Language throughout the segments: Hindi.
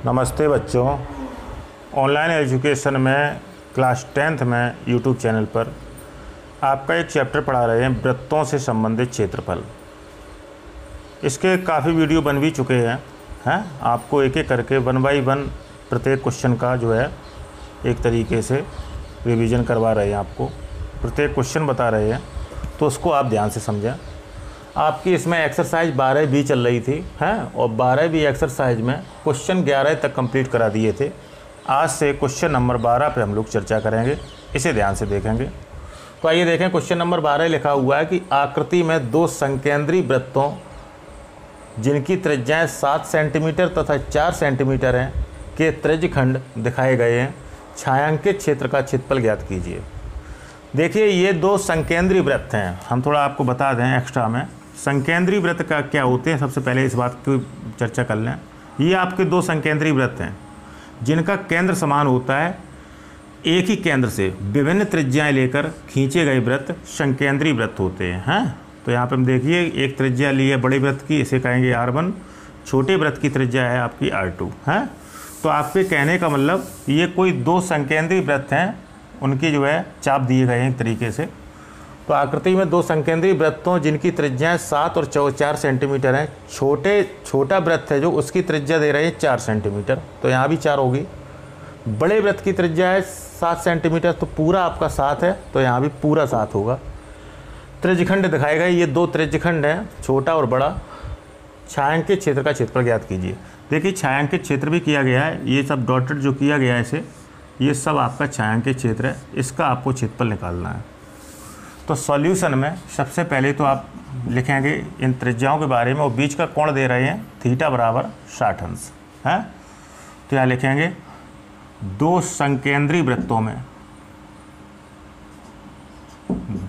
नमस्ते बच्चों। ऑनलाइन एजुकेशन में क्लास 10th में यूट्यूब चैनल पर आपका एक चैप्टर पढ़ा रहे हैं वृत्तों से संबंधित क्षेत्रफल। इसके काफ़ी वीडियो बन भी चुके हैं। आपको एक एक करके 1 बाय 1 प्रत्येक क्वेश्चन का जो है एक तरीके से रिवीजन करवा रहे हैं। आपको प्रत्येक क्वेश्चन बता रहे हैं, तो उसको आप ध्यान से समझें। आपकी इसमें एक्सरसाइज 12 भी चल रही थी और 12 भी एक्सरसाइज में क्वेश्चन 11 तक कंप्लीट करा दिए थे। आज से क्वेश्चन नंबर 12 पे हम लोग चर्चा करेंगे, इसे ध्यान से देखेंगे। तो आइए देखें, क्वेश्चन नंबर 12 लिखा हुआ है कि आकृति में 2 संकेंद्री वृत्तों जिनकी त्रिज्याएं 7 सेंटीमीटर तथा 4 सेंटीमीटर हैं के त्रिज्यखंड दिखाए गए हैं। छायांकित क्षेत्र का क्षेत्रफल ज्ञात कीजिए। देखिए, ये 2 संकेंद्री वृत्त हैं। हम थोड़ा आपको बता दें एक्स्ट्रा में, संकेंद्री वृत्त का क्या होते हैं। सबसे पहले इस बात की चर्चा कर लें। ये आपके 2 संकेंद्री वृत्त हैं जिनका केंद्र समान होता है। एक ही केंद्र से विभिन्न त्रिज्याएं लेकर खींचे गए वृत्त संकेंद्री वृत्त होते हैं। तो यहाँ पे हम देखिए, एक त्रिज्या ली है बड़े वृत्त की, इसे कहेंगे R1। छोटे वृत्त की त्रिज्या है आपकी R2 है। तो आपके कहने का मतलब ये कोई 2 संकेंद्री वृत्त हैं, उनकी जो है चाप दिए गए हैं एक तरीके से। तो आकृति में 2 संकेंद्री वृत्तों जिनकी त्रिज्याएं 7 और 4 सेंटीमीटर हैं। छोटा वृत्त है जो, उसकी त्रिज्या दे रहे हैं 4 सेंटीमीटर, तो यहाँ भी 4 होगी। बड़े वृत्त की त्रिज्या है 7 सेंटीमीटर, तो पूरा आपका 7 है, तो यहाँ भी पूरा 7 होगा। त्रिज्यखंड दिखाए गए, ये 2 त्रिज्यखंड हैं, छोटा और बड़ा। छायांकित क्षेत्र का क्षेत्रफल ज्ञात कीजिए। देखिए, छायांकित क्षेत्र भी किया गया है, ये सब डॉटेड जो किया गया है इसे, ये सब आपका छायांकित क्षेत्र है। इसका आपको क्षेत्रफल निकालना है। तो सॉल्यूशन में सबसे पहले तो आप लिखेंगे इन त्रिज्याओं के बारे में। वो बीच का कोण दे रहे हैं थीटा बराबर 60 अंश है। तो यहाँ लिखेंगे 2 संकेंद्री वृत्तों में,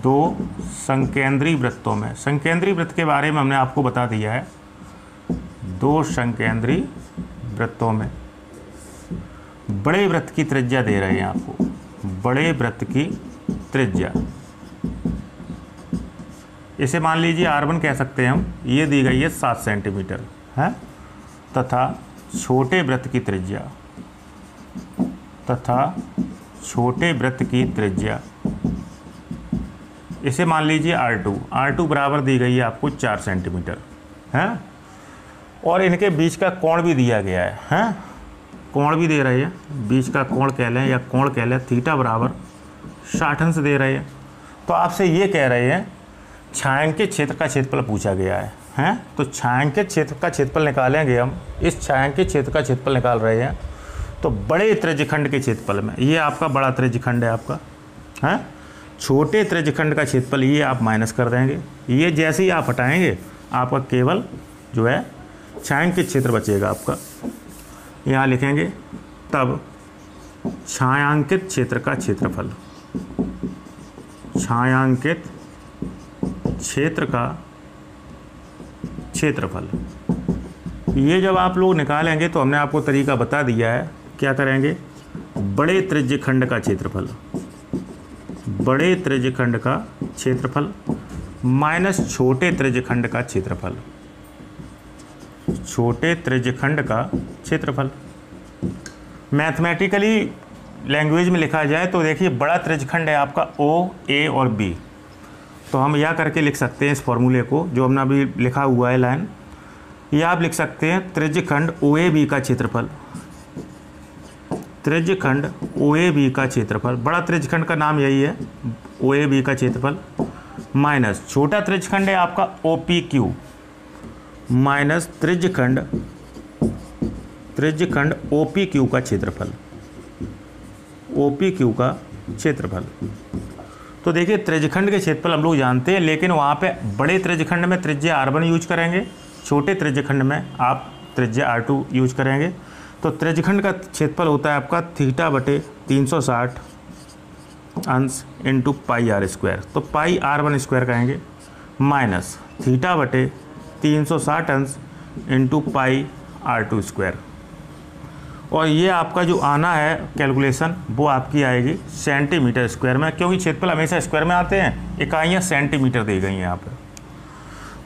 2 संकेंद्री वृत्तों में, संकेंद्री वृत्त के बारे में हमने आपको बता दिया है। 2 संकेंद्री वृत्तों में बड़े वृत्त की त्रिज्या दे रहे हैं आपको, बड़े वृत्त की त्रिज्या, इसे मान लीजिए R1 कह सकते हैं हम। ये दी गई है 7 सेंटीमीटर है। तथा छोटे वृत्त की त्रिज्या, इसे मान लीजिए R2 बराबर दी गई है आपको 4 सेंटीमीटर है। और इनके बीच का कोण भी दिया गया है। कोण भी दे रहे हैं, बीच का कोण कह लें या कोण कह लें, थीटा बराबर 60 अंश दे रहे हैं। तो आपसे ये कह रहे हैं छायांकित क्षेत्र का क्षेत्रफल पूछा गया है। तो छायांकित क्षेत्र का क्षेत्रफल निकालेंगे हम। इस छायांकित क्षेत्र का क्षेत्रफल निकाल रहे हैं, तो बड़े त्रिज्यखंड के क्षेत्रफल में, ये आपका बड़ा त्रिज्यखंड है आपका है। छोटे त्रिज्यखंड का क्षेत्रफल ये आप माइनस कर देंगे। ये जैसे ही आप हटाएंगे, आपका केवल जो है छायांकित क्षेत्र बचेगा आपका। यहाँ लिखेंगे तब छायांकित क्षेत्र का क्षेत्रफल, छायांकित क्षेत्र का क्षेत्रफल, ये जब आप लोग निकालेंगे तो हमने आपको तरीका बता दिया है। क्या करेंगे, बड़े त्रिज्यखंड का क्षेत्रफल, बड़े त्रिज्यखंड का क्षेत्रफल माइनस छोटे त्रिज्यखंड का क्षेत्रफल, छोटे त्रिज्यखंड का क्षेत्रफल। मैथमेटिकली लैंग्वेज में लिखा जाए तो देखिए, बड़ा त्रिज्यखंड है आपका O, A और B। तो हम यह करके लिख सकते हैं इस फॉर्मूले को, जो हमने अभी लिखा हुआ है लाइन। ये आप लिख सकते हैं त्रिज्यखंड OAB का क्षेत्रफल, त्रिज्यखंड OAB का क्षेत्रफल, बड़ा त्रिज्यखंड का नाम यही है, OAB का क्षेत्रफल, माइनस छोटा त्रिज्यखंड है आपका OPQ, माइनस त्रिज्यखंड OPQ का क्षेत्रफल, OPQ का क्षेत्रफल। तो देखिए, त्रिज्यखंड के क्षेत्रफल हम लोग जानते हैं, लेकिन वहाँ पे बड़े त्रिज्यखंड में त्रिज्या R1 यूज करेंगे, छोटे त्रिज्यखंड में आप त्रिज्या R2 यूज करेंगे। तो त्रिज्यखंड का क्षेत्रफल होता है आपका थीटा बटे 360 अंश इंटू पाई R स्क्वायर, तो पाई R1 स्क्वायर कहेंगे, माइनस थीटा बटे 360 अंश इंटू पाई R2 स्क्वायर। और ये आपका जो आना है कैलकुलेशन, वो आपकी आएगी सेंटीमीटर स्क्वायर में, क्योंकि क्षेत्रफल हमेशा स्क्वायर में आते हैं। इकाइयाँ सेंटीमीटर दी गई हैं यहाँ पर।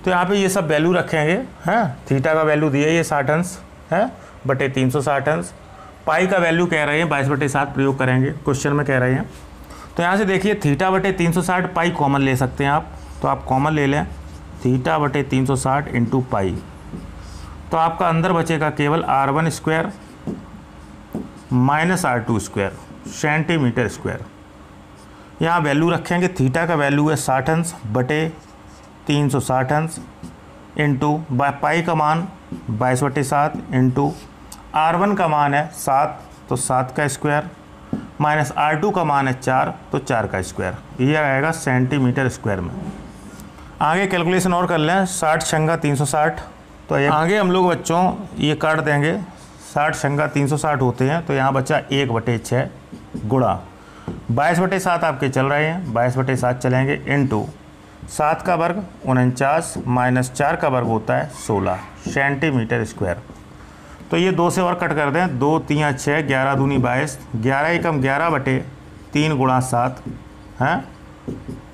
तो यहाँ पे ये सब वैल्यू रखेंगे हैं। थीटा का वैल्यू दिया ये 60 अंश है, बटे 360 अंश। पाई का वैल्यू कह रहे हैं 22/7 प्रयोग करेंगे, क्वेश्चन में कह रहे हैं। तो यहाँ से देखिए थीटा बटे 360 पाई कॉमन ले सकते हैं आप, तो आप कॉमन ले लें थीटा बटे 360 इंटू पाई, तो आपका अंदर बचेगा केवल r1² minus r2² centimetre square. यहाँ वैल्यू रखेंगे, थीटा का वैल्यू है 60 अंश बटे 360 अंश इंटू पाई का मान 22/7 इंटू r1 का मान है 7 तो 7 का स्क्वायर माइनस r2 का मान है 4 तो 4 का स्क्वायर, ये आएगा सेंटीमीटर स्क्वायर में। आगे कैलकुलेशन और कर लें, 60 छंगा 360, तो ये आगे हम लोग बच्चों ये काट देंगे, 60 छंगा 360 होते हैं, तो यहाँ बचा 1/6 गुणा 22/7 आपके चल रहे हैं, 22/7 चलेंगे इंटू 7 का वर्ग 49 माइनस 4 का वर्ग होता है 16 सेंटीमीटर स्क्वायर। तो ये 2 से और कट कर दें, 2 3 6 11 दूनी 22, 11 एकम 11/3 गुणा 7 हैं,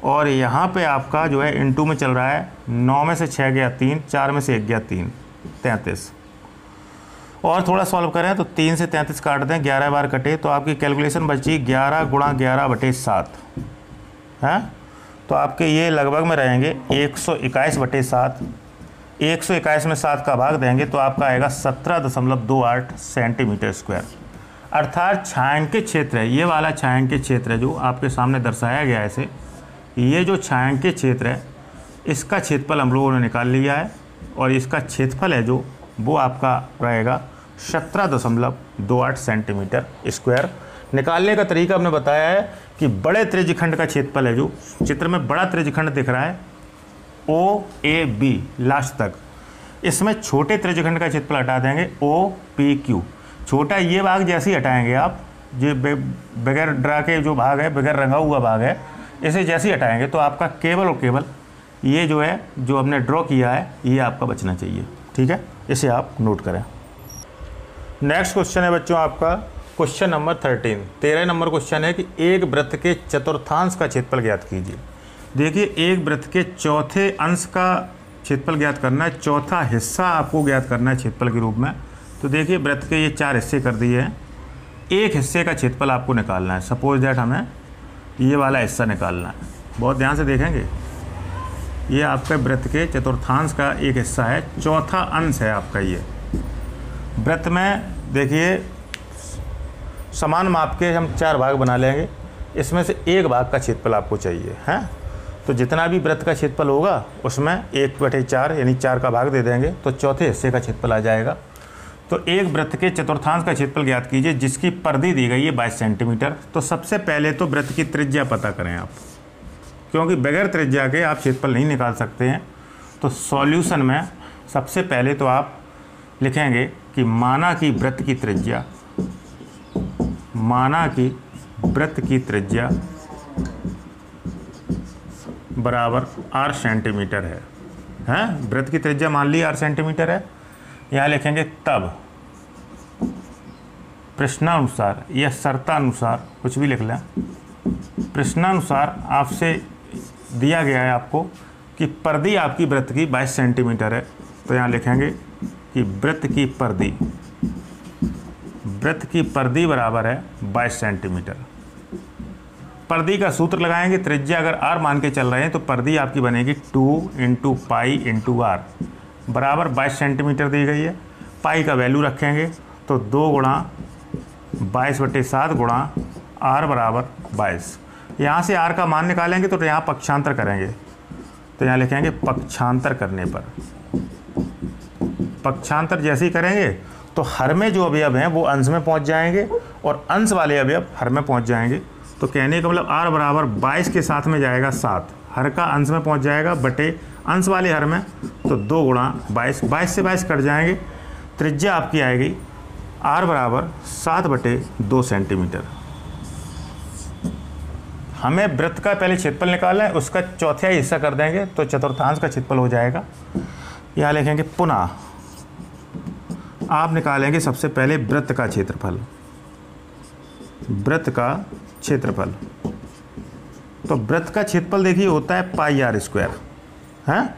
और यहाँ पे आपका जो है इंटू में चल रहा है, 9 में से 6 गया 3, 4 में से 1 गया 3, 33। और थोड़ा सॉल्व करें तो 3 से 33 काट दें, 11 बार कटे, तो आपकी कैलकुलेशन बची 11 गुणा 11/7 हैं, तो आपके ये लगभग में रहेंगे 121/7। 121 में 7 का भाग देंगे तो आपका आएगा 17.28 सेंटीमीटर स्क्वायर। अर्थात छायांकित क्षेत्र है, ये वाला छायांकित क्षेत्र है जो आपके सामने दर्शाया गया है इसे, ये जो छायांकित क्षेत्र है इसका क्षेत्रफल हम लोगों ने निकाल लिया है, और इसका क्षेत्रफल है जो वो आपका रहेगा 17.28 सेंटीमीटर स्क्वायर। निकालने का तरीका हमने बताया है कि बड़े त्रिज्यखंड का क्षेत्रफल है, जो चित्र में बड़ा त्रिज्यखंड दिख रहा है OAB लास्ट तक, इसमें छोटे त्रिज्यखंड का क्षेत्रफल हटा देंगे OPQ। छोटा ये भाग जैसे ही हटाएंगे आप, जो बगैर ड्रा के जो भाग है, बगैर रंगा हुआ भाग है, इसे जैसे ही हटाएंगे तो आपका केवल और केवल ये जो है जो हमने ड्रॉ किया है ये आपका बचना चाहिए। ठीक है, इसे आप नोट करें। नेक्स्ट क्वेश्चन है बच्चों आपका क्वेश्चन नंबर 13 नंबर क्वेश्चन है कि एक वृत्त के चतुर्थांश का क्षेत्रफल ज्ञात कीजिए। देखिए एक वृत्त के चौथे अंश का क्षेत्रफल ज्ञात करना है, चौथा हिस्सा आपको ज्ञात करना है क्षेत्रफल के रूप में। तो देखिए वृत्त के ये 4 हिस्से कर दिए हैं, एक हिस्से का क्षेत्रफल आपको निकालना है। सपोज दैट हमें ये वाला हिस्सा निकालना है, बहुत ध्यान से देखेंगे, ये आपके वृत्त के चतुर्थांश का एक हिस्सा है, चौथा अंश है आपका ये। वृत्त में देखिए समान माप के हम 4 भाग बना लेंगे, इसमें से एक भाग का क्षेत्रफल आपको चाहिए है। तो जितना भी वृत्त का क्षेत्रफल होगा उसमें 1/4 यानी 4 का भाग दे देंगे तो चौथे हिस्से का क्षेत्रफल आ जाएगा। तो एक वृत्त के चतुर्थांश का क्षेत्रफल ज्ञात कीजिए जिसकी परिधि दी गई है 22 सेंटीमीटर। तो सबसे पहले तो वृत्त की त्रिज्या पता करें आप, क्योंकि बगैर त्रिज्या के आप क्षेत्रफल नहीं निकाल सकते हैं। तो सॉल्यूशन में सबसे पहले तो आप लिखेंगे कि माना कि वृत्त की त्रिज्या, माना कि वृत्त की त्रिज्या बराबर r सेंटीमीटर है, हैं? वृत्त की त्रिज्या मान ली r सेंटीमीटर है। यहाँ लिखेंगे तब प्रश्नानुसार या शर्तानुसार, कुछ भी लिख लें, प्रश्नानुसार आपसे दिया गया है आपको कि परिधि आपकी वृत्त की 22 सेंटीमीटर है। तो यहाँ लिखेंगे कि वृत्त की परिधि बराबर है 22 सेंटीमीटर। परिधि का सूत्र लगाएंगे, त्रिज्या अगर r मान के चल रहे हैं तो परिधि आपकी बनेगी 2 × पाई × r बराबर 22 सेंटीमीटर दी गई है। पाई का वैल्यू रखेंगे तो 2 × 22/7 गुणा r बराबर 22। यहाँ से r का मान निकालेंगे तो यहाँ पक्षांतर करेंगे, तो यहाँ लिखेंगे पक्षांतर करने पर, पक्षांतर जैसे ही करेंगे तो हर में जो अवयव हैं वो अंश में पहुँच जाएंगे और अंश वाले अवयव हर में पहुँच जाएंगे। तो कहने का मतलब r बराबर 22 के साथ में जाएगा 7, हर का अंश में पहुँच जाएगा बटे अंश वाले हर में, तो 2 × 22, 22 से 22 कट जाएंगे। त्रिज्या आपकी आएगी r बराबर 7/2 सेंटीमीटर। हमें वृत्त का पहले क्षेत्रफल निकालना है, उसका चौथाई हिस्सा कर देंगे तो चतुर्थांश का क्षेत्रफल हो जाएगा। यहाँ लिखेंगे पुनः आप निकालेंगे सबसे पहले वृत्त का क्षेत्रफल, वृत्त का क्षेत्रफल। तो वृत्त का क्षेत्रफल देखिए होता है πr², हैं?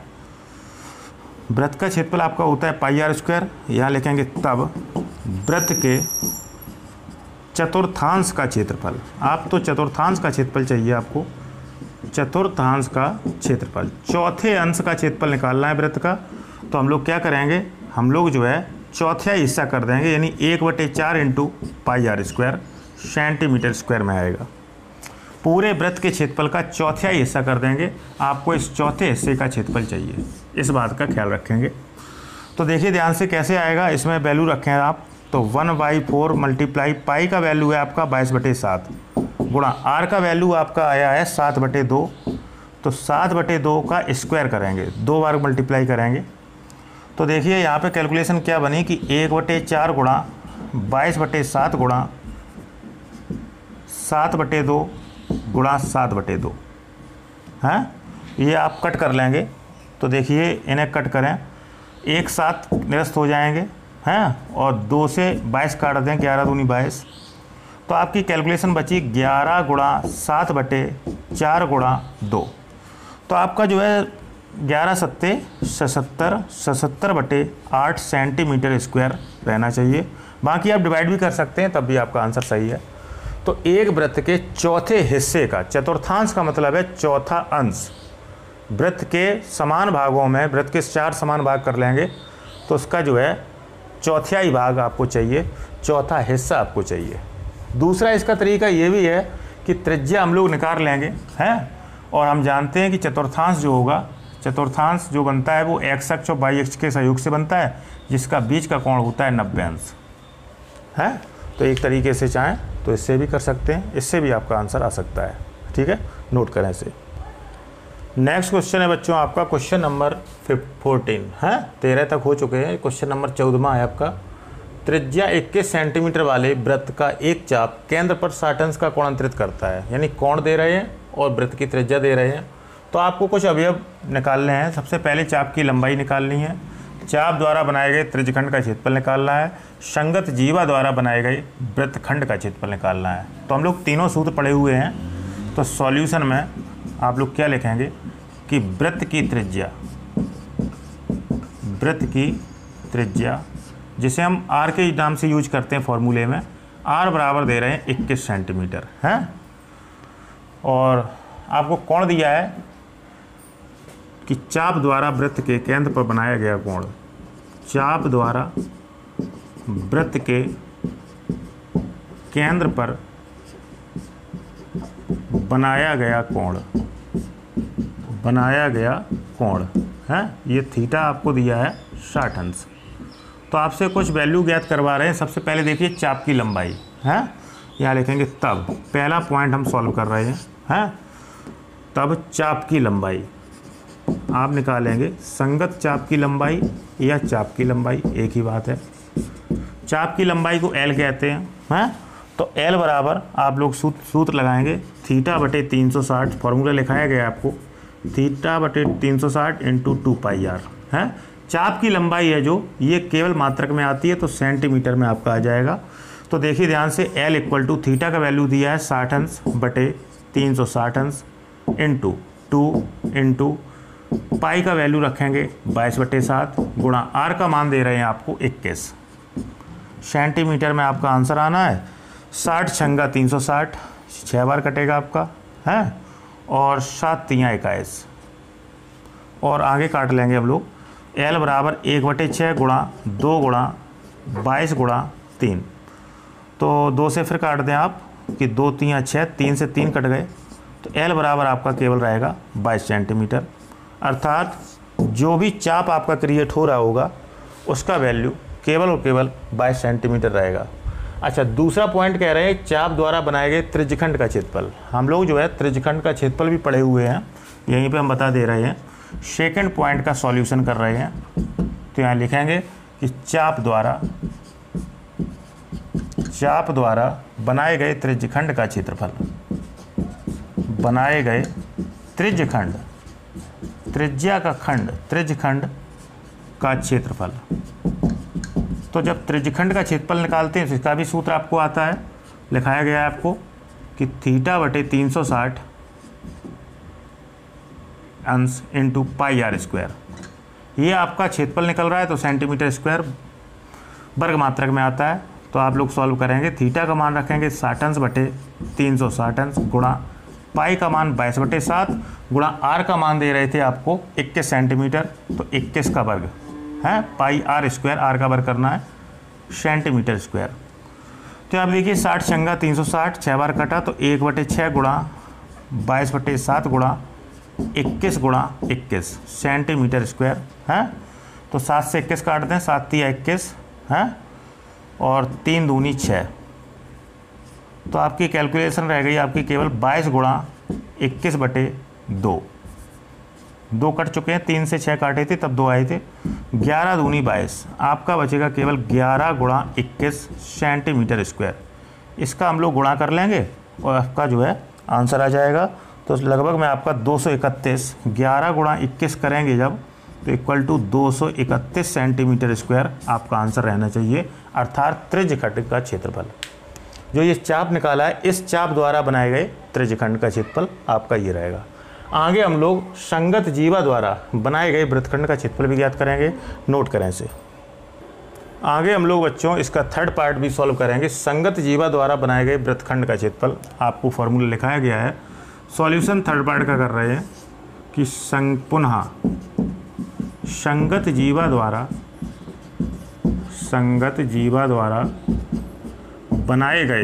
वृत्त का क्षेत्रफल आपका होता है πr²। यहाँ लिखेंगे तब वृत्त के चतुर्थांश का क्षेत्रफल। आप तो चतुर्थांश का क्षेत्रफल चाहिए आपको, चतुर्थांश का क्षेत्रफल, चौथे अंश का क्षेत्रफल निकालना है वृत्त का। तो हम लोग क्या करेंगे, हम लोग जो है चौथा हिस्सा कर देंगे, यानी 1/4 into pi r square centimetre square में आएगा। पूरे वृत्त के क्षेत्रफल का चौथा हिस्सा कर देंगे। आपको इस चौथे हिस्से का क्षेत्रफल चाहिए, इस बात का ख्याल रखेंगे। तो देखिए ध्यान से कैसे आएगा, इसमें वैल्यू रखें आप, तो 1/4 मल्टीप्लाई पाई का वैल्यू है आपका 22/7 गुणा आर का वैल्यू आपका आया है 7/2। तो 7/2 का स्क्वायर करेंगे, 2 बार मल्टीप्लाई करेंगे। तो देखिए यहाँ पे कैलकुलेशन क्या बनी कि 1/4 गुणा 22/7 गुणा 7/2 गुणा 7/2 हैं, ये आप कट कर लेंगे। तो देखिए इन्हें कट करें, एक साथ निरस्त हो जाएंगे हैं, और 2 से 22 काट दें, 11 दूनी 22। तो आपकी कैलकुलेशन बची 11 गुणा 7/4 गुणा 2। तो आपका जो है 11 सत्ते 77, 77/8 सेंटीमीटर स्क्वायर रहना चाहिए। बाकी आप डिवाइड भी कर सकते हैं, तब भी आपका आंसर सही है। तो एक वृत्त के चौथे हिस्से का, चतुर्थांश का मतलब है चौथा अंश, वृत्त के समान भागों में, वृत्त के 4 समान भाग कर लेंगे, तो उसका जो है चौथाई भाग आपको चाहिए, चौथा हिस्सा आपको चाहिए। दूसरा इसका तरीका ये भी है कि त्रिज्या हम लोग निकाल लेंगे हैं, और हम जानते हैं कि चतुर्थांश जो होगा, चतुर्थांश जो बनता है वो x अक्ष और y अक्ष के सहयोग से बनता है, जिसका बीच का कोण होता है 90 अंश है। तो एक तरीके से चाहें तो इससे भी कर सकते हैं, इससे भी आपका आंसर आ सकता है। ठीक है, नोट करें इसे। नेक्स्ट क्वेश्चन है बच्चों आपका क्वेश्चन नंबर 14 है, 13 तक हो चुके हैं। क्वेश्चन नंबर 14वां है आपका, त्रिज्या 21 सेंटीमीटर वाले वृत्त का एक चाप केंद्र पर 60 अंश का कोणांतरित करता है। यानी कोण दे रहे हैं और वृत्त की त्रिज्या दे रहे हैं। तो आपको कुछ अवयव निकालने हैं। सबसे पहले चाप की लंबाई निकालनी है, चाप द्वारा बनाए गए त्रिज्यखंड का क्षेत्रफल निकालना है, संगत जीवा द्वारा बनाए गए वृत्तखंड का क्षेत्रफल निकालना है। तो हम लोग तीनों सूत्र पढ़े हुए हैं। तो सॉल्यूशन में आप लोग क्या लिखेंगे कि वृत्त की त्रिज्या, वृत्त की त्रिज्या जिसे हम आर के नाम से यूज करते हैं फॉर्मूले में, आर बराबर दे रहे हैं 21 सेंटीमीटर हैं। और आपको कोण दिया है कि चाप द्वारा वृत्त के केंद्र पर बनाया गया कोण, चाप द्वारा वृत्त के केंद्र पर बनाया गया कोण, बनाया गया कोण है, ये थीटा आपको दिया है 60 अंश। तो आपसे कुछ वैल्यू ज्ञात करवा रहे हैं। सबसे पहले देखिए चाप की लंबाई है, यहाँ लिखेंगे तब, पहला पॉइंट हम सॉल्व कर रहे हैं। तब चाप की लंबाई आप निकालेंगे, संगत चाप की लंबाई या चाप की लंबाई एक ही बात है। चाप की लंबाई को L कहते हैं। तो L बराबर आप लोग सूत्र लगाएंगे θ/360, फॉर्मूला लिखाया गया आपको θ/360 इंटू 2πr है। चाप की लंबाई है जो, ये केवल मात्रक में आती है, तो सेंटीमीटर में आपका आ जाएगा। तो देखिए ध्यान से, L इक्वल टू थीटा का वैल्यू दिया है 60 अंश बटे 360 अंश इंटू 2 इंटू पाई का वैल्यू रखेंगे 22/7 गुणा आर का मान दे रहे हैं आपको 21 सेंटीमीटर में आपका आंसर आना है। 60 छंगा 360, 6 बार कटेगा आपका है, और 7 तियाँ 21, और आगे काट लेंगे हम लोग। L बराबर 1/6 गुणा 2 गुणा 22 गुणा 3, तो 2 से फिर काट दें आप कि 2 तियाँ 6, 3 से 3 कट गए, तो L बराबर आपका केवल रहेगा 22 सेंटीमीटर। अर्थात जो भी चाप आपका क्रिएट हो रहा होगा उसका वैल्यू केवल और केवल 22 सेंटीमीटर रहेगा। अच्छा, दूसरा पॉइंट कह रहे हैं चाप द्वारा बनाए गए त्रिज्यखंड का क्षेत्रफल। हम लोग जो है त्रिज्यखंड का क्षेत्रफल भी पढ़े हुए हैं, यहीं पे हम बता दे रहे हैं। सेकंड पॉइंट का सॉल्यूशन कर रहे हैं, तो यहाँ लिखेंगे कि चाप द्वारा बनाए गए त्रिज्यखंड का क्षेत्रफल, बनाए गए त्रिज्यखंड, त्रिज्या का खंड, त्रिज्यखंड का क्षेत्रफल। तो जब त्रिज्यखंड का क्षेत्रफल निकालते हैं तो इसका भी सूत्र आपको आता है, लिखाया गया है आपको कि θ/360 अंश इंटू पाई आर स्क्वायर। ये आपका क्षेत्रफल निकल रहा है, तो सेंटीमीटर स्क्वायर वर्ग मात्रक में आता है। तो आप लोग सॉल्व करेंगे, थीटा का मान रखेंगे 60 अंश बटे 360 अंश गुणा पाई का मान 22/7 गुणा आर का मान दे रहे थे आपको 21 सेंटीमीटर, तो 21 का वर्ग है पाई आर स्क्वायर, आर का वर्ग करना है सेंटीमीटर स्क्वायर। तो आप देखिए 60 छंगा 360, 6 बार कटा तो 1/6 गुणा 22/7 गुणा 21 गुणा 21 सेंटीमीटर स्क्वायर है। तो 7 से 21 काट दें, 7 तिया 21 है और 3 दूनी 6। तो आपकी कैलकुलेशन रह गई आपकी केवल 22 गुणा 21/2। 2 कट चुके हैं, 3 से 6 काटे थे तब 2 आए थे, 11 दूनी 22। आपका बचेगा केवल 11 गुणा 21 सेंटीमीटर स्क्वायर। इसका हम लोग गुणा कर लेंगे और आपका जो है आंसर आ जाएगा। तो लगभग में आपका 231, 11 गुणा 21 करेंगे जब तो इक्वल टू 231 सेंटीमीटर स्क्वायर आपका आंसर रहना चाहिए, अर्थात त्रिज्यखंड का क्षेत्रफल। जो ये चाप निकाला है, इस चाप द्वारा बनाए गए त्रिज्यखंड का क्षेत्रफल आपका ये रहेगा। आगे हम लोग संगत जीवा द्वारा बनाए गए वृत्तखंड का क्षेत्रफल भी ज्ञात करेंगे, नोट करें इसे। आगे हम लोग बच्चों इसका थर्ड पार्ट भी सॉल्व करेंगे। संगत जीवा द्वारा बनाए गए वृत्तखंड का क्षेत्रफल आपको फॉर्मूला लिखाया गया है। सॉल्यूशन थर्ड पार्ट का कर रहे हैं कि पुनः संगत जीवा द्वारा बनाए गए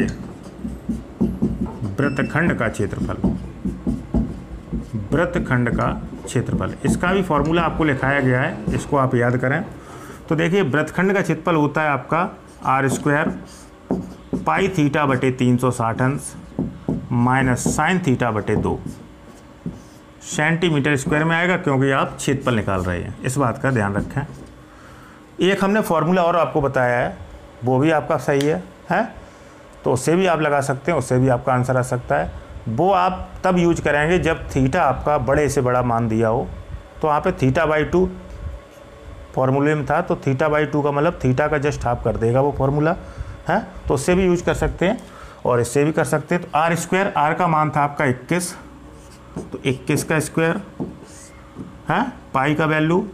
वृत्तखंड का क्षेत्रफल, इसका भी फॉर्मूला आपको लिखाया गया है, इसको आप याद करें। तो देखिए वृत्तखंड का क्षेत्रफल होता है आपका आर स्क्वायर पाई थीटा बटे 360 अंश माइनस साइन थीटा बटे 2 सेंटीमीटर स्क्वायर में आएगा, क्योंकि आप क्षेत्रफल निकाल रहे हैं, इस बात का ध्यान रखें। एक हमने फॉर्मूला और आपको बताया है, वो भी आपका सही है तो उससे भी आप लगा सकते हैं, उससे भी आपका आंसर आ सकता है। वो आप तब यूज करेंगे जब थीटा आपका बड़े से बड़ा मान दिया हो। तो वहाँ पे θ/2 फॉर्मूले में था, तो θ/2 का मतलब थीटा का जस्ट हाफ कर देगा वो फॉर्मूला है, तो उससे भी यूज कर सकते हैं और इससे भी कर सकते हैं। तो आर स्क्वायर, आर का मान था आपका 21, तो 21 का स्क्वायर है, पाई का वैल्यू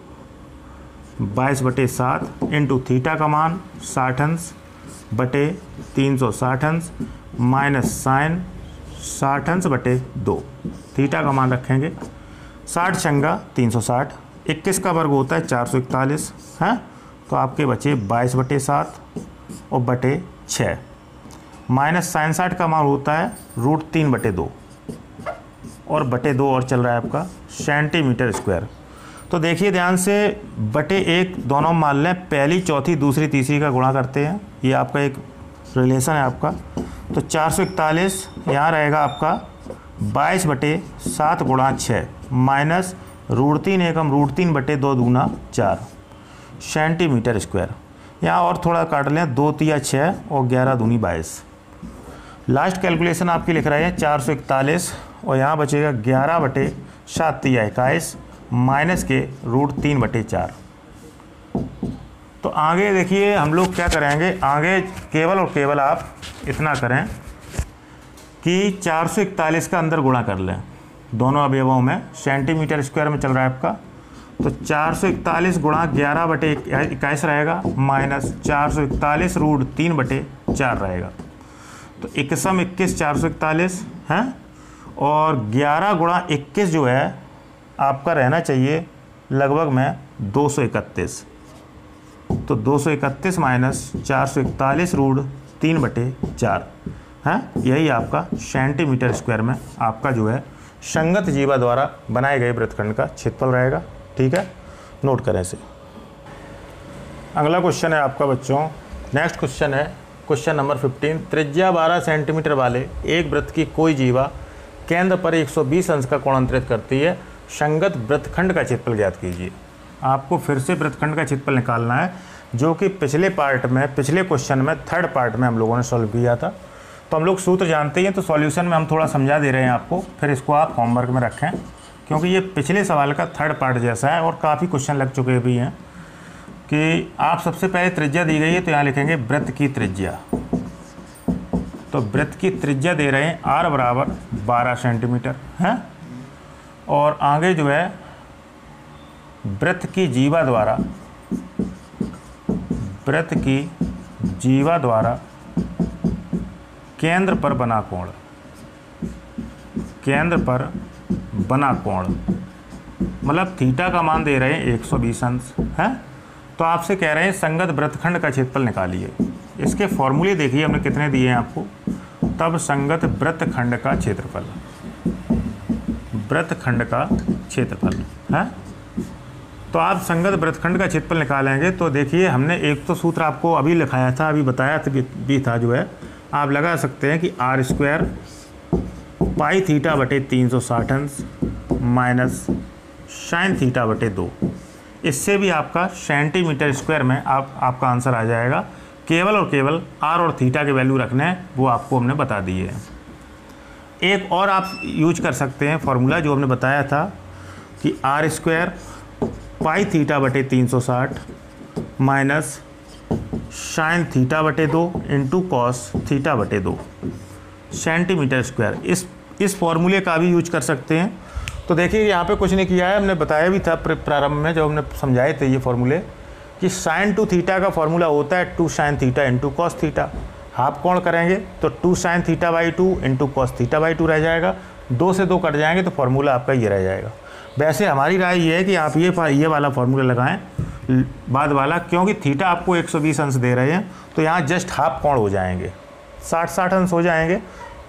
22/7 इंटू थीटा का मान 60 अंश बटे 360 अंश माइनस साइन 60 अंश बटे 2। थीटा का मान रखेंगे 60 छंगा 360, 21 का वर्ग होता है 441 है, तो आपके बचे 22/7 और बटे 6 माइनस साइन 60 का मान होता है √3/2 और बटे 2 और चल रहा है आपका सेंटीमीटर स्क्वायर। तो देखिए ध्यान से, बटे 1 दोनों मान लें, पहली चौथी दूसरी तीसरी का गुणा करते हैं, ये आपका एक रिलेशन है आपका। तो 441 यहाँ रहेगा आपका 22/7 गुणा 6 माइनस √3 एकम √3/2 दूना 4 सेंटीमीटर स्क्वायर। यहाँ और थोड़ा काट लें, 2 तिया 6 और 11 दूनी 22। लास्ट कैलकुलेशन आपकी लिख रहे हैं 441 और यहाँ बचेगा 11/7 तिया 21 माइनस के √3/4। तो आगे देखिए हम लोग क्या करेंगे, आगे केवल और केवल आप इतना करें कि 441 का अंदर गुणा कर लें दोनों अवयवों में, सेंटीमीटर स्क्वायर में चल रहा है आपका। तो 441 गुणा 11/21 रहेगा माइनस 441 √3/4 रहेगा। तो 21 441 है और 11 गुणा 21 जो है आपका रहना चाहिए लगभग में 231। तो 231 माइनस 441 √3/4 है, यही आपका सेंटीमीटर स्क्वायर में आपका जो है संगत जीवा द्वारा बनाए गए वृत्तखंड का क्षेत्रफल रहेगा। ठीक है, नोट करें इसे। अगला क्वेश्चन है आपका बच्चों, नेक्स्ट क्वेश्चन है क्वेश्चन नंबर 15। त्रिज्या 12 सेंटीमीटर वाले एक वृत्त की कोई जीवा केंद्र पर 120 अंश का कोण अंतरित करती है, संगत वृत्तखंड का क्षेत्रफल ज्ञात कीजिए। आपको फिर से वृत्तखंड का क्षेत्रफल निकालना है, जो कि पिछले क्वेश्चन में थर्ड पार्ट में हम लोगों ने सॉल्व किया था। तो हम लोग सूत्र जानते हैं, तो सॉल्यूशन में हम थोड़ा समझा दे रहे हैं आपको, फिर इसको आप होमवर्क में रखें, क्योंकि ये पिछले सवाल का थर्ड पार्ट जैसा है और काफ़ी क्वेश्चन लग चुके भी हैं। कि आप सबसे पहले त्रिज्या दी गई है, तो यहाँ लिखेंगे वृत्त की त्रिज्या। तो वृत्त की त्रिज्या दे रहे हैं r बराबर 12 सेंटीमीटर है, और आगे जो है वृत्त की जीवा द्वारा वृत्त की जीवा द्वारा केंद्र पर बना कोण, केंद्र पर बना कोण, मतलब थीटा का मान दे रहे हैं 120 अंश है। तो आपसे कह रहे हैं संगत वृत्तखंड का क्षेत्रफल निकालिए। इसके फॉर्मूले देखिए हमने कितने दिए हैं आपको। तब संगत वृत्तखंड का क्षेत्रफल, वृत्तखंड का क्षेत्रफल है। तो आप संगत वृत्तखंड का क्षेत्रफल निकालेंगे तो देखिए हमने एक तो सूत्र आपको अभी लिखाया था, अभी बताया भी था, जो है आप लगा सकते हैं कि आर स्क्वायर पाई थीटा बटे 360 अंश माइनस साइन थीटा बटे 2। इससे भी आपका सेंटीमीटर स्क्वायर में आपका आंसर आ जाएगा। केवल और केवल आर और थीटा के वैल्यू रखने हैं, वो आपको हमने बता दिए हैं। एक और आप यूज कर सकते हैं फॉर्मूला जो हमने बताया था कि आर स्क्वायर पाई थीटा बटे 360 माइनस साइन थीटा बटे 2 इंटू कॉस थीटा बटे 2 सेंटीमीटर स्क्वायर। इस फॉर्मूले का भी यूज कर सकते हैं। तो देखिए यहाँ पे कुछ नहीं किया है, हमने बताया भी था प्रारंभ में जब हमने समझाए थे ये फॉर्मूले कि साइन टू थीटा का फॉर्मूला होता है 2 sine theta into cos theta. Half कोण करेंगे तो 2 sine theta by 2 into cos theta by 2 रह जाएगा। 2 से 2 कट जाएंगे तो फॉर्मूला आपका ये रह जाएगा। वैसे हमारी राय ये है कि आप ये वाला फॉर्मूला लगाएं बाद वाला, क्योंकि थीटा आपको 120 अंश दे रहे हैं तो यहाँ जस्ट हाफ कोण हो जाएंगे, 60 अंश हो जाएंगे।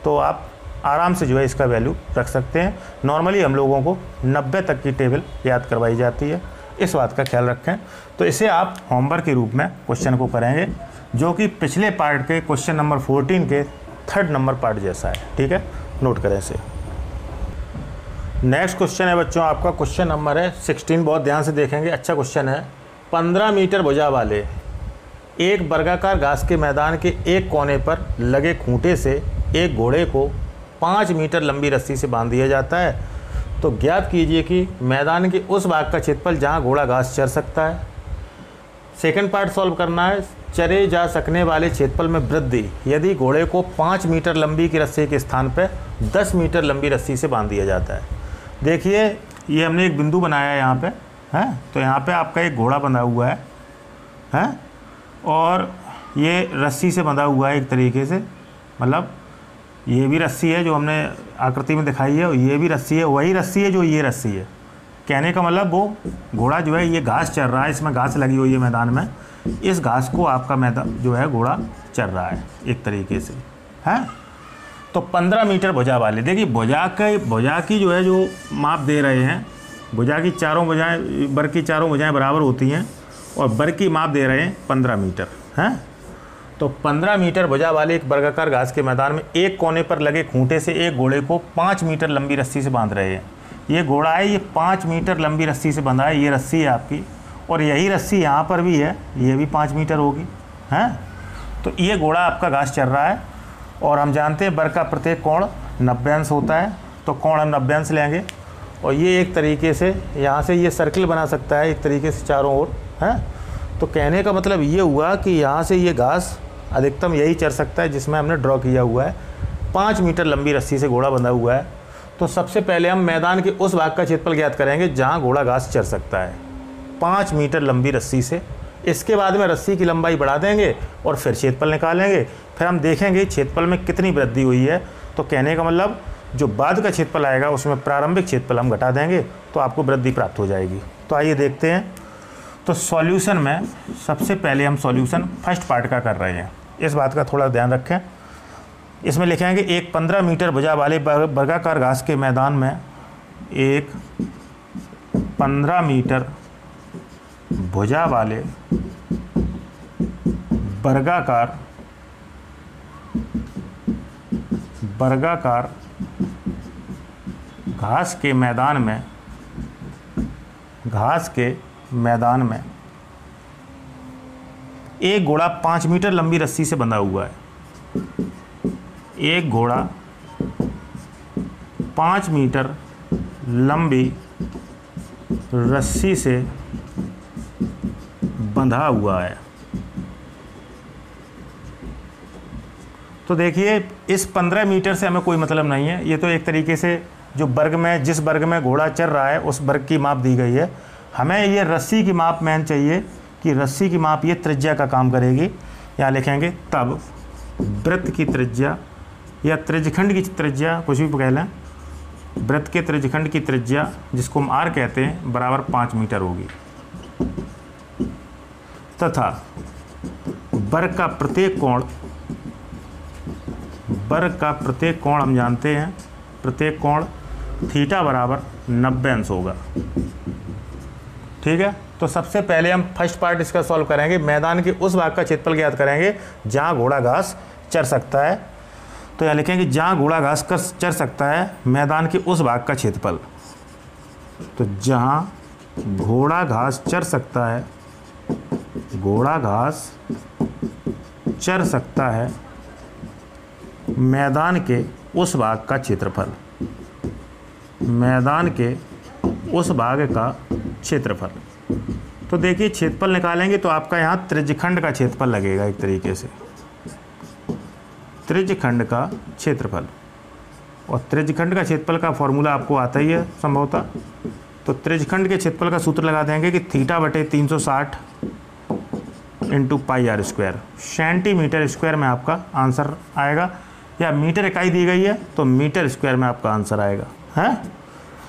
तो आप आराम से जो है इसका वैल्यू रख सकते हैं। नॉर्मली हम लोगों को 90 तक की टेबल याद करवाई जाती है, इस बात का ख्याल रखें। तो इसे आप होमवर्क के रूप में क्वेश्चन को करेंगे, जो कि पिछले पार्ट के क्वेश्चन नंबर 14 के 3rd नंबर पार्ट जैसा है। ठीक है, नोट करें इसे। नेक्स्ट क्वेश्चन है बच्चों आपका क्वेश्चन नंबर है 16, बहुत ध्यान से देखेंगे, अच्छा क्वेश्चन है। 15 मीटर भुजा वाले एक वर्गाकार घास के मैदान के एक कोने पर लगे खूंटे से एक घोड़े को 5 मीटर लंबी रस्सी से बांध दिया जाता है। तो ज्ञात कीजिए कि मैदान के उस भाग का क्षेत्रफल जहां घोड़ा घास चर सकता है। सेकंड पार्ट सॉल्व करना है। चरे जा सकने वाले क्षेत्रफल में वृद्धि यदि घोड़े को 5 मीटर लंबी की रस्सी के स्थान पर 10 मीटर लंबी रस्सी से बांध दिया जाता है। देखिए ये हमने एक बिंदु बनाया है यहाँ पे है। तो यहाँ पे आपका एक घोड़ा बंधा हुआ है और ये रस्सी से बंधा हुआ है एक तरीके से, मतलब ये भी रस्सी है जो हमने आकृति में दिखाई है और ये भी रस्सी है, वही रस्सी है जो ये रस्सी है। कहने का मतलब वो घोड़ा जो है ये घास चर रहा है, इसमें घास लगी हुई है मैदान में, इस घास को आपका मैदान जो है घोड़ा चर रहा है एक तरीके से है। तो 15 मीटर भुजा वाले, देखिए भुजा की जो है जो माप दे रहे हैं, भुजा की चारों भुजाएं, बर की चारों भुजाएं बराबर होती हैं और बर की माप दे रहे हैं 15 मीटर हैं। तो 15 मीटर भुजा वाले एक वर्गाकार घास के मैदान में एक कोने पर लगे खूंटे से एक घोड़े को 5 मीटर लंबी रस्सी से बांध रहे हैं। ये घोड़ा है, ये 5 मीटर लंबी रस्सी से बंधा है, ये रस्सी है आपकी, और यही रस्सी यहाँ पर भी है, ये भी 5 मीटर होगी हैं। तो ये घोड़ा आपका घास चर रहा है और हम जानते हैं बर का प्रत्येक कोण 90 अंश होता है, तो कोण हम 90 अंश लेंगे और ये एक तरीके से यहाँ से ये सर्किल बना सकता है एक तरीके से चारों ओर है। तो कहने का मतलब ये हुआ कि यहाँ से ये घास अधिकतम यही चर सकता है जिसमें हमने ड्रॉ किया हुआ है। 5 मीटर लंबी रस्सी से घोड़ा बंधा हुआ है। तो सबसे पहले हम मैदान के उस भाग का क्षेत्रफल ज्ञात करेंगे जहाँ घोड़ा घास चर सकता है 5 मीटर लंबी रस्सी से। इसके बाद में रस्सी की लंबाई बढ़ा देंगे और फिर क्षेत्रफल निकालेंगे। फिर हम देखेंगे क्षेत्रफल में कितनी वृद्धि हुई है। तो कहने का मतलब जो बाद का क्षेत्रफल आएगा उसमें प्रारंभिक क्षेत्रफल हम घटा देंगे तो आपको वृद्धि प्राप्त हो जाएगी। तो आइए देखते हैं। तो सॉल्यूशन में सबसे पहले हम सॉल्यूशन फर्स्ट पार्ट का कर रहे हैं, इस बात का थोड़ा ध्यान रखें। इसमें लिखेंगे एक 15 मीटर भुजा वाले वर्गाकार घास के मैदान में एक 15 मीटर भुजा वाले वर्गाकार घास के मैदान में एक घोड़ा 5 मीटर लंबी रस्सी से बंधा हुआ है। एक घोड़ा 5 मीटर लंबी रस्सी से बंधा हुआ है। तो देखिए इस 15 मीटर से हमें कोई मतलब नहीं है, ये तो एक तरीके से जो वर्ग में जिस वर्ग में घोड़ा चल रहा है उस वर्ग की माप दी गई है। हमें ये रस्सी की माप मेन चाहिए कि रस्सी की माप ये त्रिज्या का काम करेगी, यहाँ लिखेंगे तब वृत्त की त्रिज्या या त्रिज्यखंड की त्रिज्या, कुछ भी कह लें, वृत्त के त्रिज्यखंड की त्रिज्या जिसको हम आर कहते हैं बराबर 5 मीटर होगी, तथा वर्ग का प्रत्येक कोण हम जानते हैं, प्रत्येक कोण थीटा बराबर 90 अंश होगा। ठीक है, तो सबसे पहले हम फर्स्ट पार्ट इसका सॉल्व करेंगे। मैदान के उस भाग का क्षेत्रफल ज्ञात करेंगे जहाँ घोड़ा घास चर सकता है। तो यहाँ लिखेंगे जहाँ घोड़ा घास चर सकता है मैदान के उस भाग का क्षेत्रफल। तो जहाँ घोड़ा घास चर सकता है, घोड़ा घास चर सकता है मैदान के उस भाग का क्षेत्रफल, मैदान के उस भाग का क्षेत्रफल। तो देखिए क्षेत्रफल निकालेंगे तो आपका यहाँ त्रिज्यखंड का क्षेत्रफल लगेगा, एक तरीके से त्रिज्यखंड का क्षेत्रफल। और त्रिज्यखंड का क्षेत्रफल का फॉर्मूला आपको आता ही है संभवतः। तो त्रिज्यखंड के क्षेत्रफल का सूत्र लगा देंगे कि थीटा बटे 360 into pi r square. Centimetre square में आपका आंसर आएगा, या मीटर इकाई दी गई है तो मीटर स्क्वायर में आपका आंसर आएगा, है।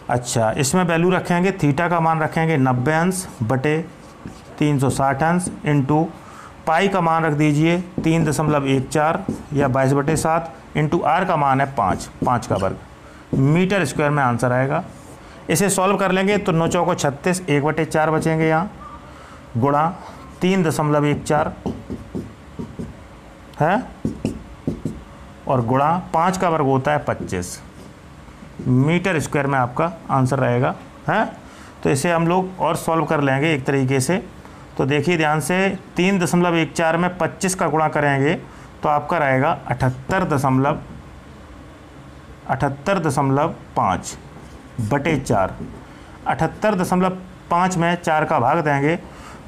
अच्छा, इसमें वैल्यू रखेंगे, थीटा का मान रखेंगे 90 अंश बटे 360 अंश इंटू पाई का मान रख दीजिए 3.14 या 22/7 इंटू आर का मान है 5 का वर्ग, मीटर स्क्वायर में आंसर आएगा। इसे सॉल्व कर लेंगे तो 9 चौको 36, 1/4 बचेंगे यहाँ, गुणा 3.14 है, और गुणा 5 का वर्ग होता है 25, मीटर स्क्वायर में आपका आंसर रहेगा, है। तो इसे हम लोग और सॉल्व कर लेंगे एक तरीके से। तो देखिए ध्यान से, 3.14 में 25 का गुणा करेंगे तो आपका रहेगा 78.5 बटे 4। 78.5 में 4 का भाग देंगे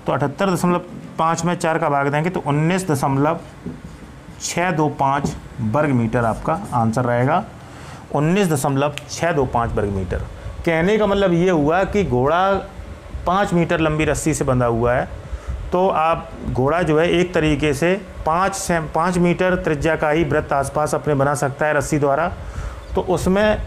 तो 78.5 में 4 का भाग देंगे तो 19.625 वर्ग मीटर आपका आंसर रहेगा, 19.625 वर्ग मीटर। कहने का मतलब ये हुआ कि घोड़ा 5 मीटर लंबी रस्सी से बंधा हुआ है, तो आप घोड़ा जो है एक तरीके से 5 मीटर त्रिज्या का ही वृत्त आसपास अपने बना सकता है रस्सी द्वारा। तो उसमें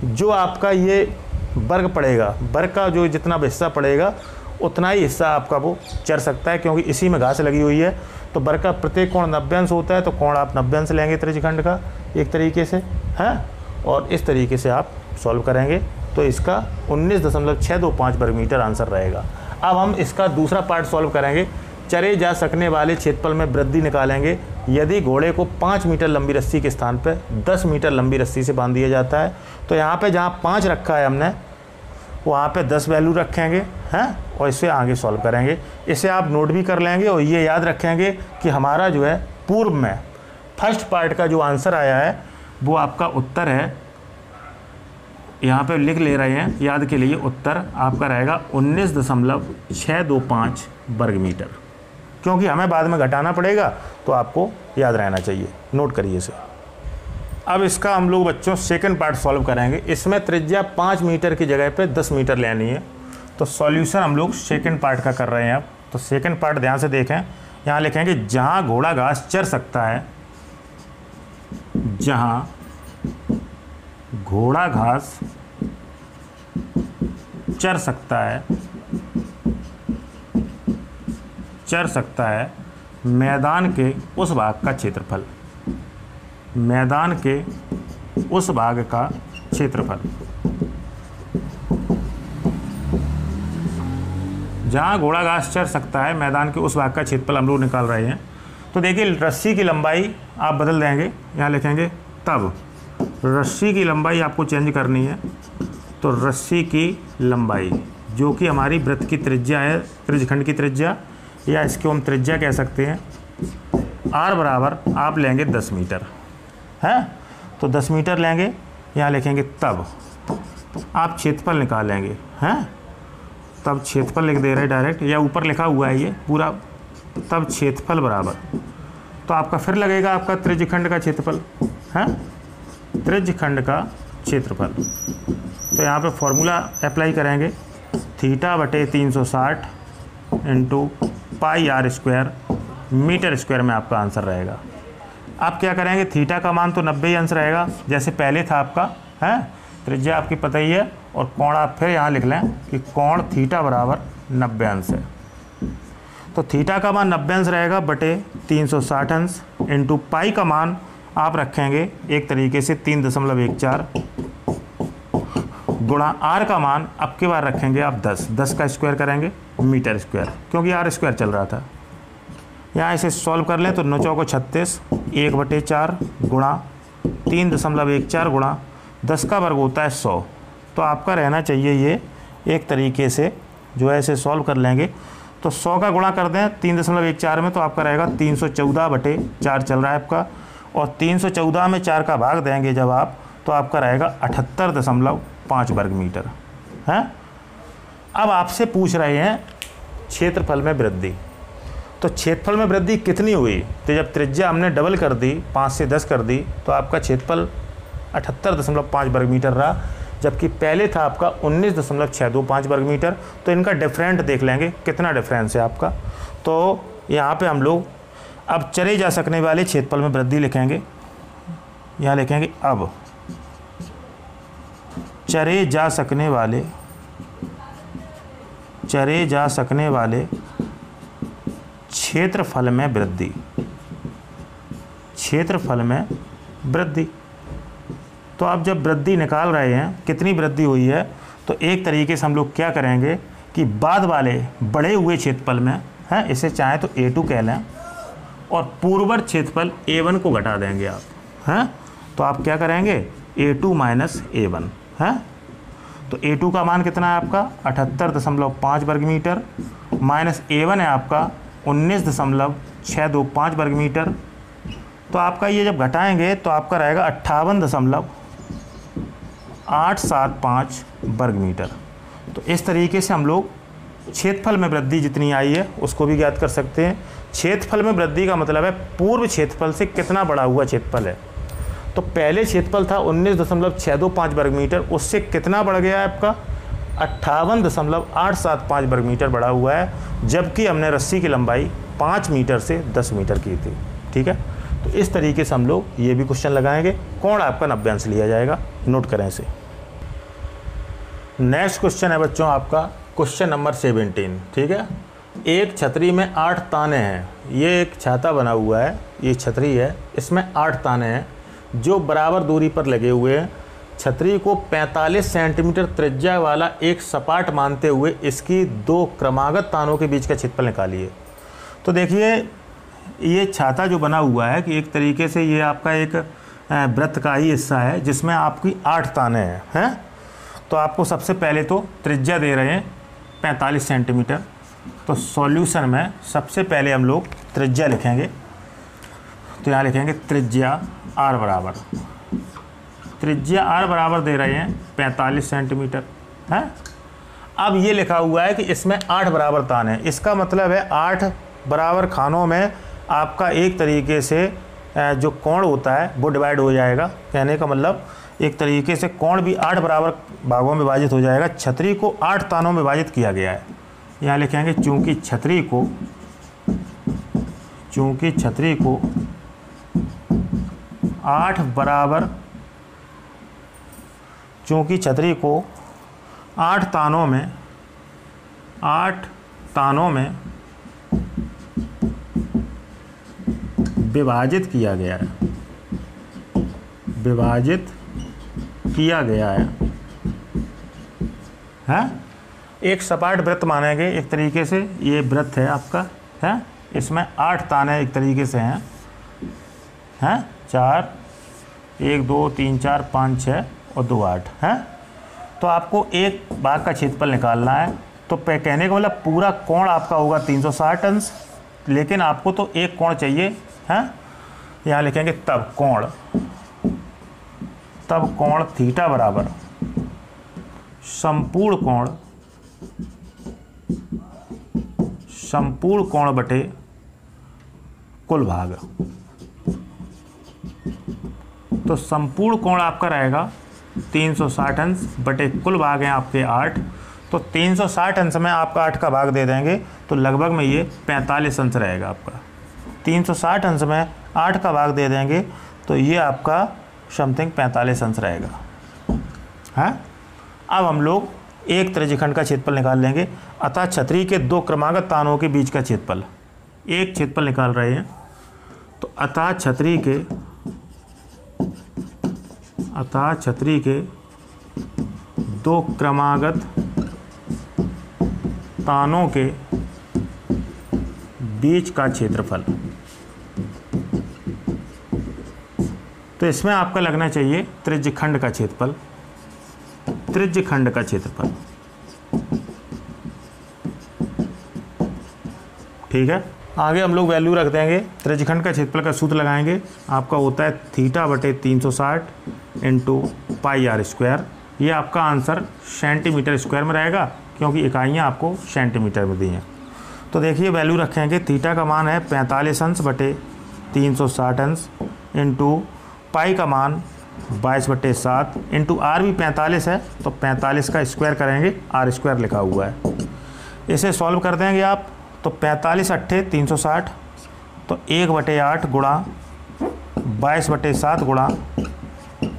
जो आपका ये वर्ग पड़ेगा, वर्ग का जो जितना हिस्सा पड़ेगा उतना ही हिस्सा आपका वो चर सकता है, क्योंकि इसी में घास लगी हुई है। तो वर्ग का प्रत्येक कोण 90 अंश होता है, तो कोण आप 90 अंश लेंगे त्रिज्यखंड का एक तरीके से, है। और इस तरीके से आप सॉल्व करेंगे तो इसका 19.625 वर्ग मीटर आंसर रहेगा। अब हम इसका दूसरा पार्ट सॉल्व करेंगे। चरे जा सकने वाले क्षेत्रफल में वृद्धि निकालेंगे यदि घोड़े को 5 मीटर लंबी रस्सी के स्थान पर 10 मीटर लंबी रस्सी से बांध दिया जाता है। तो यहाँ पे जहाँ 5 रखा है हमने, वहाँ पे 10 वैल्यू रखेंगे, हैं, और इसे आगे सॉल्व करेंगे। इसे आप नोट भी कर लेंगे और ये याद रखेंगे कि हमारा जो है पूर्व में फर्स्ट पार्ट का जो आंसर आया है वो आपका उत्तर है, यहाँ पे लिख ले रहे हैं याद के लिए। उत्तर आपका रहेगा 19.625 वर्ग मीटर, क्योंकि हमें बाद में घटाना पड़ेगा तो आपको याद रहना चाहिए, नोट करिए इसे। अब इसका हम लोग बच्चों सेकंड पार्ट सॉल्व करेंगे। इसमें त्रिज्या 5 मीटर की जगह पे 10 मीटर लेनी है। तो सॉल्यूशन हम लोग सेकंड पार्ट का कर रहे हैं। अब तो सेकंड पार्ट ध्यान से देखें, यहाँ लिखेंगे जहाँ घोड़ा घास चर सकता है, जहाँ घोड़ा घास चर सकता है मैदान के उस भाग का क्षेत्रफल, मैदान के उस भाग का क्षेत्रफल। जहाँ घोड़ा घास चर सकता है मैदान के उस भाग का क्षेत्रफल हम लोग निकाल रहे हैं। तो देखिए रस्सी की लंबाई आप बदल देंगे, यहाँ लिखेंगे तब रस्सी की लंबाई आपको चेंज करनी है। तो रस्सी की लंबाई जो कि हमारी वृत्त की त्रिज्या है, त्रिज्यखंड की त्रिज्या, या इसको हम त्रिज्या कह सकते हैं। आर बराबर आप लेंगे 10 मीटर, है। तो 10 मीटर लेंगे, यहाँ लिखेंगे तब आप क्षेत्रफल निकालेंगे, हैं। तब क्षेत्रफल लिख दे रहे हैं डायरेक्ट, या ऊपर लिखा हुआ है ये पूरा। तब क्षेत्रफल बराबर, तो आपका फिर लगेगा आपका त्रिज्यखंड का क्षेत्रफल, है, त्रिज्यखंड का क्षेत्रफल। तो यहाँ पे फॉर्मूला अप्लाई करेंगे, थीटा बटे 360 into pi r square metre square में आपका आंसर रहेगा। आप क्या करेंगे, थीटा का मान तो 90 ही अंश रहेगा जैसे पहले था आपका, है त्रिज्या आपकी पता ही है, और कोण आप फिर यहाँ लिख लें कि कोण थीटा बराबर 90 अंश है। तो थीटा का मान 90 अंश रहेगा बटे 360 अंश इंटू पाई का मान आप रखेंगे एक तरीके से 3.14 गुणा आर का मान अब की बार रखेंगे आप 10 का स्क्वायर करेंगे मीटर स्क्वायर, क्योंकि आर स्क्वायर चल रहा था। यहाँ इसे सॉल्व कर लें तो 9 चौको 36 1/4 गुणा 3.14 गुणा 10 का वर्ग होता है 100। तो आपका रहना चाहिए ये एक तरीके से जो है इसे सॉल्व कर लेंगे तो 100 का गुणा कर दें 3.14 में तो आपका रहेगा 314/4 चल रहा है आपका, और 314 में 4 का भाग देंगे जब आप तो आपका रहेगा 78.5 वर्ग मीटर है। अब आपसे पूछ रहे हैं क्षेत्रफल में वृद्धि। तो क्षेत्रफल में वृद्धि कितनी हुई, तो जब त्रिज्या हमने डबल कर दी 5 से 10 कर दी तो आपका क्षेत्रफल 78.5 वर्ग मीटर रहा, जबकि पहले था आपका 19.625 वर्ग मीटर। तो इनका डिफरेंट देख लेंगे कितना डिफरेंस है आपका। तो यहाँ पे हम लोग अब चरे जा सकने वाले क्षेत्रफल में वृद्धि लिखेंगे, यहाँ लिखेंगे अब चरे जा सकने वाले क्षेत्रफल में वृद्धि, क्षेत्रफल में वृद्धि। तो आप जब वृद्धि निकाल रहे हैं कितनी वृद्धि हुई है, तो एक तरीके से हम लोग क्या करेंगे कि बाद वाले बढ़े हुए क्षेत्रफल में है, इसे चाहे तो A2 कह लें, और पूर्ववर्ती क्षेत्रफल A1 को घटा देंगे आप, हैं। तो आप क्या करेंगे A2 माइनस A1 है। तो A2 का मान कितना है आपका 78.5 वर्ग मीटर माइनस A1 है आपका 19.625 वर्ग मीटर। तो आपका ये जब घटाएंगे तो आपका रहेगा 58.875 वर्ग मीटर। तो इस तरीके से हम लोग क्षेत्रफल में वृद्धि जितनी आई है उसको भी ज्ञात कर सकते हैं। क्षेत्रफल में वृद्धि का मतलब है पूर्व क्षेत्रफल से कितना बड़ा हुआ क्षेत्रफल है। तो पहले क्षेत्रफल था 19.625 वर्ग मीटर, उससे कितना बढ़ गया है आपका 58.875 वर्ग मीटर बढ़ा हुआ है, जबकि हमने रस्सी की लंबाई 5 मीटर से 10 मीटर की थी। ठीक है, तो इस तरीके से हम लोग ये भी क्वेश्चन लगाएंगे। कोण आपका 90 अंश लिया जाएगा, नोट करें इसे। नेक्स्ट क्वेश्चन है बच्चों आपका क्वेश्चन नंबर 17। ठीक है, एक छतरी में 8 ताने हैं। ये एक छाता बना हुआ है, ये छतरी है, इसमें 8 ताने हैं जो बराबर दूरी पर लगे हुए हैं। छतरी को 45 सेंटीमीटर त्रिज्या वाला एक सपाट मानते हुए इसकी 2 क्रमागत तानों के बीच का क्षेत्रफल निकालिए। तो देखिए ये छाता जो बना हुआ है कि एक तरीके से ये आपका एक वृत्त का ही हिस्सा है जिसमें आपकी 8 ताने हैं। तो आपको सबसे पहले तो त्रिज्या दे रहे हैं 45 सेंटीमीटर। तो सॉल्यूशन में सबसे पहले हम लोग त्रिज्या लिखेंगे। तो यहाँ लिखेंगे त्रिज्या R बराबर, त्रिज्या R बराबर दे रहे हैं 45 सेंटीमीटर है। अब ये लिखा हुआ है कि इसमें 8 बराबर तान है, इसका मतलब है 8 बराबर खानों में आपका एक तरीके से जो कोण होता है वो डिवाइड हो जाएगा। कहने का मतलब एक तरीके से कोण भी 8 बराबर भागों में विभाजित हो जाएगा। छतरी को 8 तानों में विभाजित किया गया है। यहाँ लिखेंगे चूँकि छतरी को 8 बराबर, चूँकि छतरी को 8 तानों में विभाजित किया गया है। एक सपाट वृत्त मानेंगे एक तरीके से, ये वृत्त है आपका है, इसमें 8 ताने एक तरीके से हैं 4, 1 2 3 4 5 6 और 2 8 है। तो आपको एक भाग का क्षेत्रफल निकालना है। तो कहने का मतलब पूरा कोण आपका होगा 360 अंश, लेकिन आपको तो एक कोण चाहिए है। यहाँ लिखेंगे तब कोण थीटा बराबर संपूर्ण कोण बटे कुल भाग। तो संपूर्ण कोण आपका रहेगा 360 अंश बटे कुल भाग हैं आपके 8। तो 360 अंश में आपका 8 का भाग दे देंगे तो लगभग में ये 45 अंश रहेगा आपका। 360 अंश में 8 का भाग दे देंगे तो ये आपका समथिंग 45 अंश रहेगा। हाँ, अब हम लोग एक त्रिज्यखंड का क्षेत्रफल निकाल लेंगे। अतः छतरी के दो क्रमागत तानों के बीच का क्षेत्रफल, एक क्षेत्रफल निकाल रहे हैं। तो अतः छतरी के दो क्रमागत तानों के बीच का क्षेत्रफल, तो इसमें आपका लगना चाहिए त्रिज्यखंड का क्षेत्रफल, त्रिज्यखंड का क्षेत्रफल। ठीक है, आगे हम लोग वैल्यू रख देंगे। त्रिज्यखंड का क्षेत्रफल का सूत्र लगाएंगे, आपका होता है θ/360 इंटू पाई आर स्क्वायर। ये आपका आंसर सेंटीमीटर स्क्वायर में रहेगा क्योंकि इकाइयाँ आपको सेंटीमीटर में दी हैं। तो देखिए वैल्यू रखेंगे, थीटा का मान है 45 अंश बटे 360 अंश इंटू पाई का मान 22/7 इंटू आर भी 45 है तो 45 का स्क्वायर करेंगे, आर स्क्वायर लिखा हुआ है। इसे सॉल्व कर देंगे आप तो 45 अट्ठे 360 तो 1/8 गुणा 22/7 गुणा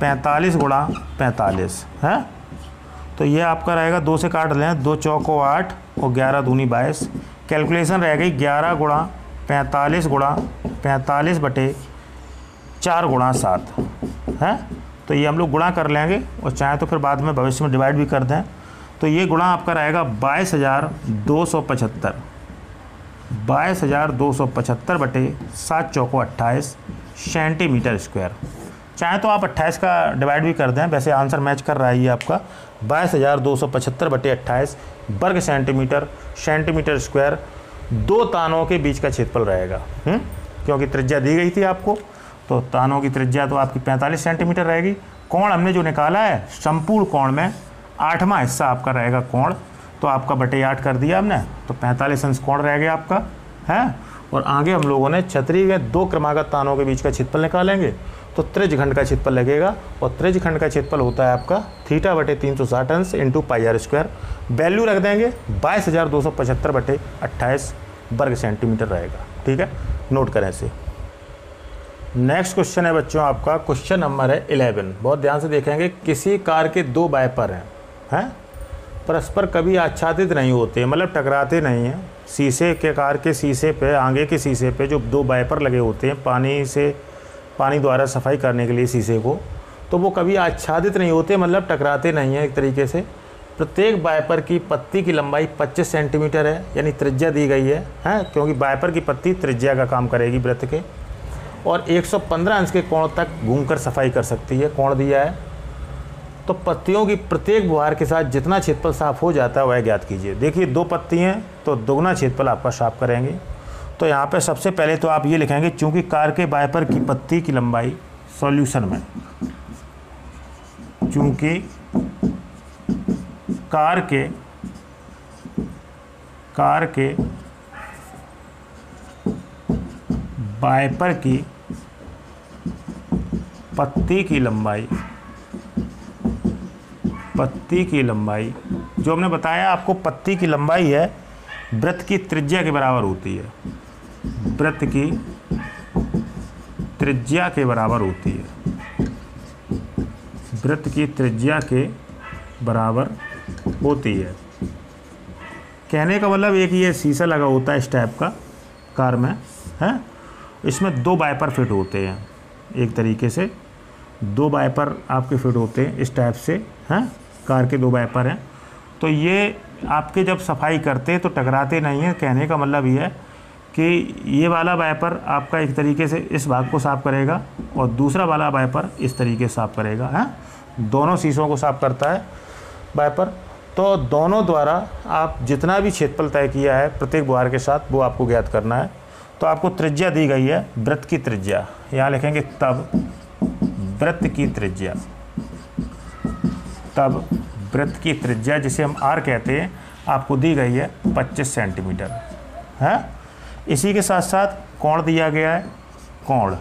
45 गुणा 45 है। तो ये आपका रहेगा, 2 से काट लें, 2 चौको 8 और 11 दूनी 22। कैलकुलेशन रह गई 11 गुणा 45 गुणा 45/4 गुणा 7 है। तो ये हम लोग गुणा कर लेंगे और चाहे तो फिर बाद में भविष्य में डिवाइड भी कर दें। तो ये गुणा आपका रहेगा 22,275, 22,275 बटे 7 चौको 28 सेंटीमीटर स्क्वायर। चाहे तो आप 28 का डिवाइड भी कर दें, वैसे आंसर मैच कर रहा है ये आपका 22,275 बटे 28 वर्ग सेंटीमीटर, सेंटीमीटर स्क्वायर दो तानों के बीच का क्षेत्रफल रहेगा। क्योंकि त्रिज्या दी गई थी आपको, तो तानों की त्रिज्या तो आपकी 45 सेंटीमीटर रहेगी। कोण हमने जो निकाला है, संपूर्ण कोण में 8वां हिस्सा आपका रहेगा कोण, तो आपका बटे 8 कर दिया हमने, तो 45 अंश कोण रह गया आपका है। और आगे हम लोगों ने छतरी के दो क्रमागत तानों के बीच का क्षेत्रफल निकालेंगे तो त्रिज्यखंड का क्षेत्रफल लगेगा, और त्रिज्यखंड का क्षेत्रफल होता है आपका θ/360 अंश into pi r square. Value रख देंगे 22,275 बटे 28 वर्ग सेंटीमीटर रहेगा। ठीक है, नोट करें इसे। नेक्स्ट क्वेश्चन है बच्चों आपका, क्वेश्चन नंबर है 11। बहुत ध्यान से देखेंगे। किसी कार के दो वाइपर हैं, परस्पर कभी आच्छादित नहीं होते, मतलब टकराते नहीं हैं। शीशे के, कार के शीशे पे, आगे के शीशे पे जो दो वाइपर लगे होते हैं पानी द्वारा सफाई करने के लिए शीशे को, तो वो कभी आच्छादित नहीं होते, मतलब टकराते नहीं हैं एक तरीके से। प्रत्येक वाइपर की पत्ती की लंबाई 25 सेंटीमीटर है, यानी त्रिज्या दी गई है क्योंकि वाइपर की पत्ती त्रिज्या का काम करेगी वृत्त के, और 115 अंश के कोण तक घूमकर सफाई कर सकती है, कोण दिया है। तो पत्तियों की प्रत्येक बुहार के साथ जितना क्षेत्रफल साफ हो जाता है वह ज्ञात कीजिए। देखिए 2 पत्ती हैं तो दुगना क्षेत्रफल आपका साफ करेंगे। तो यहाँ पे सबसे पहले तो आप ये लिखेंगे, चूंकि कार के वाइपर की पत्ती की लंबाई सॉल्यूशन में, चूंकि कार के वाइपर की पत्ती की लंबाई जो हमने बताया आपको, पत्ती की लंबाई है वृत्त की त्रिज्या के बराबर होती है, वृत्त की त्रिज्या के बराबर होती है, वृत्त की त्रिज्या के बराबर होती है। कहने का मतलब एक ये शीशा लगा होता है इस टाइप का कार में है, इसमें 2 वाइपर फिट होते हैं, एक तरीके से 2 वाइपर आपके फिट होते हैं इस टाइप से हैं, कार के 2 वाइपर हैं। तो ये आपके जब सफाई करते तो टकराते नहीं हैं। कहने का मतलब ये है कि ये वाला वाइपर आपका एक तरीके से इस भाग को साफ़ करेगा और दूसरा वाला वाइपर इस तरीके से साफ़ करेगा है, दोनों शीशों को साफ़ करता है वाइपर। तो दोनों द्वारा आप जितना भी क्षेत्रफल तय किया है प्रत्येक बुहार के साथ, वो आपको ज्ञात करना है। तो आपको त्रिज्या दी गई है, वृत्त की त्रिज्या, यहाँ लिखेंगे तब वृत्त की त्रिज्या, तब वृत्त की त्रिज्या जिसे हम आर कहते हैं, आपको दी गई है 25 सेंटीमीटर है। इसी के साथ साथ कोण दिया गया है, कोण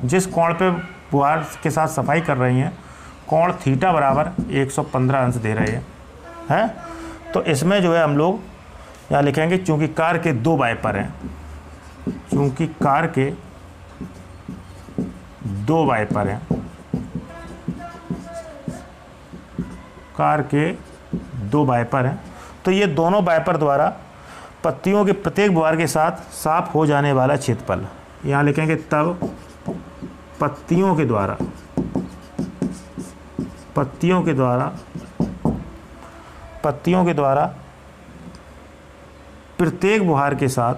जिस कोण पे बुहार के साथ सफाई कर रही हैं, कोण थीटा बराबर 115 अंश दे रहे हैं। तो इसमें जो है हम लोग यहाँ लिखेंगे चूँकि कार के 2 वाइपर हैं, चूँकि कार के 2 वाइपर हैं, कार के 2 वाइपर हैं, तो ये दोनों वाइपर द्वारा पत्तियों के प्रत्येक बुहार के साथ साफ हो जाने वाला क्षेत्रफल, यहाँ लिखेंगे तब पत्तियों के द्वारा प्रत्येक बुहार के साथ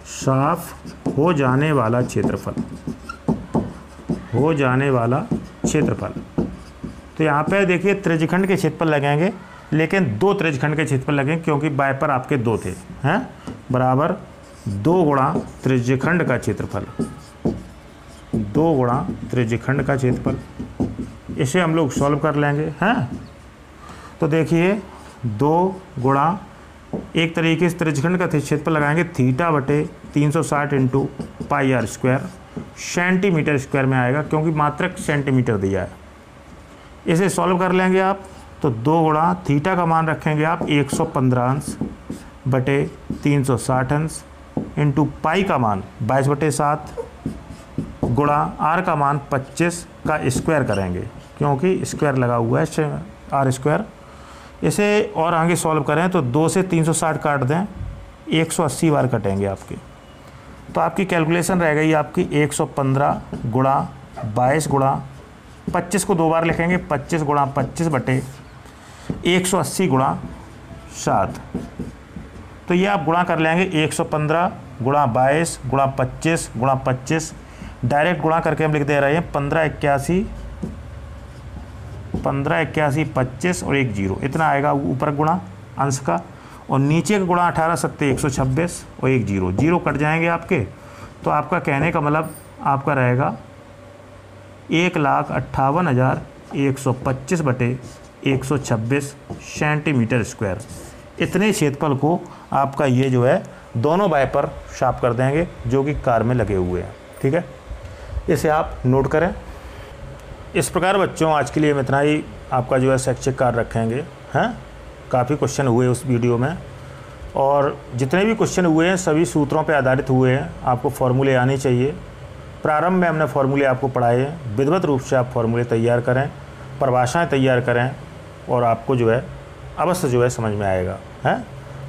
साफ हो जाने वाला क्षेत्रफल। तो यहाँ पे देखिए त्रिज्यखंड के क्षेत्रफल लगेंगे, लेकिन 2 त्रिज्यखंड के क्षेत्रफल लगेंगे क्योंकि वाइपर आपके 2 थे, हैं, बराबर 2 गुणा त्रिज्यखंड का क्षेत्रफल, 2 गुणा त्रिज्यखंड का क्षेत्रफल। इसे हम लोग सॉल्व कर लेंगे, हैं। तो देखिए 2 गुणा, एक तरीके से त्रिज्यखंड का क्षेत्रफल लगाएंगे थीटा बटे 360 into pi r square, centimetre square में आएगा क्योंकि मात्रक सेंटीमीटर दिया है। इसे सॉल्व कर लेंगे आप, तो 2 गुणा थीटा का मान रखेंगे आप 115 अंश बटे 360 अंश इंटू पाई का मान 22/7 गुणा आर का मान 25 का स्क्वायर करेंगे क्योंकि स्क्वायर लगा हुआ है आर स्क्वायर। इसे और आगे सॉल्व करें तो 2 से 360 काट दें, 180 बार कटेंगे आपके, तो आपकी कैलकुलेशन रह गई आपकी 115 गुणा 22 गुणा 25 को 2 बार लिखेंगे, 25 गुणा 25 बटे 180 गुणा 7। तो ये आप गुणा कर लेंगे 115 गुणा 22 गुणा 25 गुणा 25, डायरेक्ट गुणा करके हम लिख दे रहे हैं 1581 25 और 1 0, इतना आएगा ऊपर गुणा अंश का, और नीचे का गुणा 18 सत्ते 126 और 1 0, 0 कट जाएंगे आपके। तो आपका कहने का मतलब आपका रहेगा 1,58,125 बटे 126 सेंटीमीटर स्क्वायर। इतने क्षेत्रफल को आपका ये जो है दोनों वाइपर साफ कर देंगे जो कि कार में लगे हुए हैं, ठीक है। इसे आप नोट करें। इस प्रकार बच्चों आज के लिए हम इतना ही आपका जो है शैक्षिक कार्य रखेंगे, हैं। काफ़ी क्वेश्चन हुए उस वीडियो में, और जितने भी क्वेश्चन हुए हैं सभी सूत्रों पर आधारित हुए हैं। आपको फार्मूले आने चाहिए। प्रारंभ में हमने फार्मूले आपको पढ़ाए हैं, विधिवत रूप से आप फार्मूले तैयार करें, परिभाषाएं तैयार करें, और आपको जो है अवश्य जो है समझ में आएगा, है।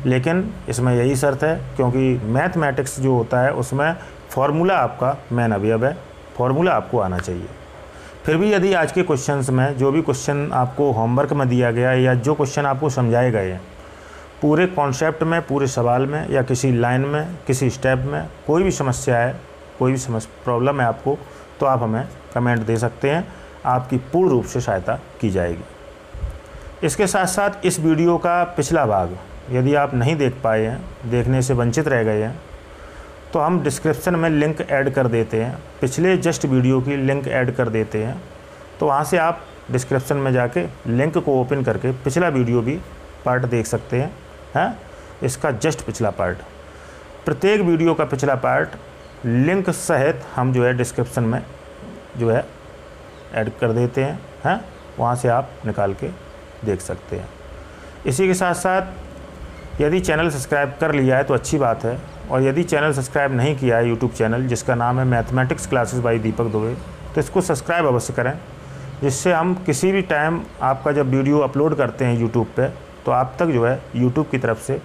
लेकिन इसमें यही शर्त है क्योंकि मैथमेटिक्स जो होता है उसमें फार्मूला आपका मेन अवयव है, फार्मूला आपको आना चाहिए। फिर भी यदि आज के क्वेश्चंस में जो भी क्वेश्चन आपको होमवर्क में दिया गया है या जो क्वेश्चन आपको समझाए गए हैं, पूरे कॉन्सेप्ट में, पूरे सवाल में या किसी लाइन में, किसी स्टेप में कोई भी समस्या है, कोई भी प्रॉब्लम है आपको, तो आप हमें कमेंट दे सकते हैं, आपकी पूर्ण रूप से सहायता की जाएगी। इसके साथ साथ इस वीडियो का पिछला भाग यदि आप नहीं देख पाए हैं, देखने से वंचित रह गए हैं, तो हम डिस्क्रिप्शन में लिंक ऐड कर देते हैं, पिछले जस्ट वीडियो की लिंक ऐड कर देते हैं। तो वहाँ से आप डिस्क्रिप्शन में जाके लिंक को ओपन करके पिछला वीडियो भी पार्ट देख सकते हैं, हैं। इसका जस्ट पिछला पार्ट, प्रत्येक वीडियो का पिछला पार्ट लिंक सहित हम जो है डिस्क्रिप्शन में जो है ऐड कर देते हैं, हैं। वहाँ से आप निकाल के देख सकते हैं। इसी के साथ साथ यदि चैनल सब्सक्राइब कर लिया है तो अच्छी बात है, और यदि चैनल सब्सक्राइब नहीं किया है, यूट्यूब चैनल जिसका नाम है मैथमेटिक्स क्लासेस बाय दीपक दुबे, तो इसको सब्सक्राइब अवश्य करें, जिससे हम किसी भी टाइम आपका जब वीडियो अपलोड करते हैं यूट्यूब पे, तो आप तक जो है यूट्यूब की तरफ से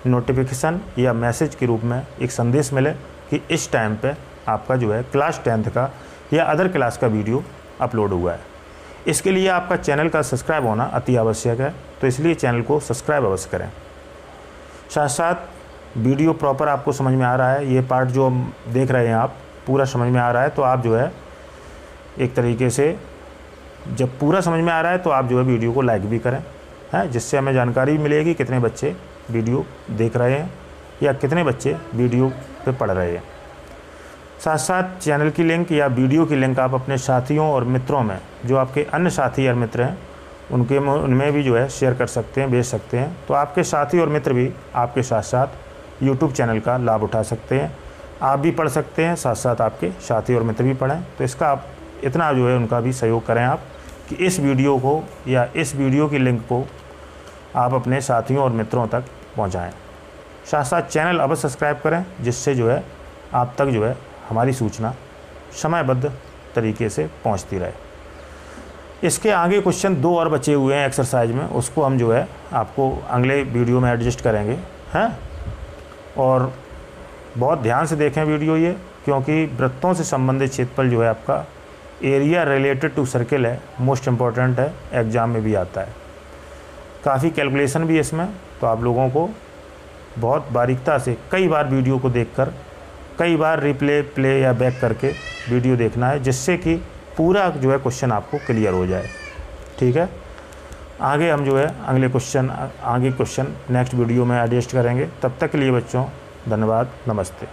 नोटिफिकेशन या मैसेज के रूप में एक संदेश मिले कि इस टाइम पे आपका जो है क्लास 10th का या अदर क्लास का वीडियो अपलोड हुआ है। इसके लिए आपका चैनल का सब्सक्राइब होना अति आवश्यक है, तो इसलिए चैनल को सब्सक्राइब अवश्य करें। साथ साथ वीडियो प्रॉपर आपको समझ में आ रहा है, ये पार्ट जो देख रहे हैं आप पूरा समझ में आ रहा है, तो आप जो है एक तरीके से जब पूरा समझ में आ रहा है तो आप जो है वीडियो को लाइक भी करें, है, जिससे हमें जानकारी मिलेगी कितने बच्चे वीडियो देख रहे हैं या कितने बच्चे वीडियो पे पढ़ रहे हैं। साथ साथ चैनल की लिंक या वीडियो की लिंक आप अपने साथियों और मित्रों में, जो आपके अन्य साथी और मित्र हैं, उनमें भी जो है शेयर कर सकते हैं, भेज सकते हैं। तो आपके साथी और मित्र भी आपके साथ साथ यूट्यूब चैनल का लाभ उठा सकते हैं, आप भी पढ़ सकते हैं, साथ साथ आपके साथी और मित्र भी पढ़ें। तो इसका आप इतना जो है उनका भी सहयोग करें आप कि इस वीडियो को या इस वीडियो की लिंक को आप अपने साथियों और मित्रों तक पहुंचाएं। साथ साथ चैनल अवश्य सब्सक्राइब करें, जिससे जो है आप तक जो है हमारी सूचना समयबद्ध तरीके से पहुंचती रहे। इसके आगे क्वेश्चन 2 और बचे हुए हैं एक्सरसाइज में, उसको हम जो है आपको अगले वीडियो में एडजस्ट करेंगे हैं। और बहुत ध्यान से देखें वीडियो ये, क्योंकि वृत्तों से संबंधित क्षेत्रफल जो है आपका एरिया रिलेटेड टू सर्किल है, मोस्ट इम्पॉर्टेंट है, एग्ज़ाम में भी आता है। काफ़ी कैलकुलेशन भी है इसमें, तो आप लोगों को बहुत बारीकता से कई बार वीडियो को देखकर, कई बार रिप्ले प्ले या बैक करके वीडियो देखना है, जिससे कि पूरा जो है क्वेश्चन आपको क्लियर हो जाए। ठीक है, आगे हम जो है आगे क्वेश्चन नेक्स्ट वीडियो में एडजस्ट करेंगे। तब तक के लिए बच्चों धन्यवाद, नमस्ते।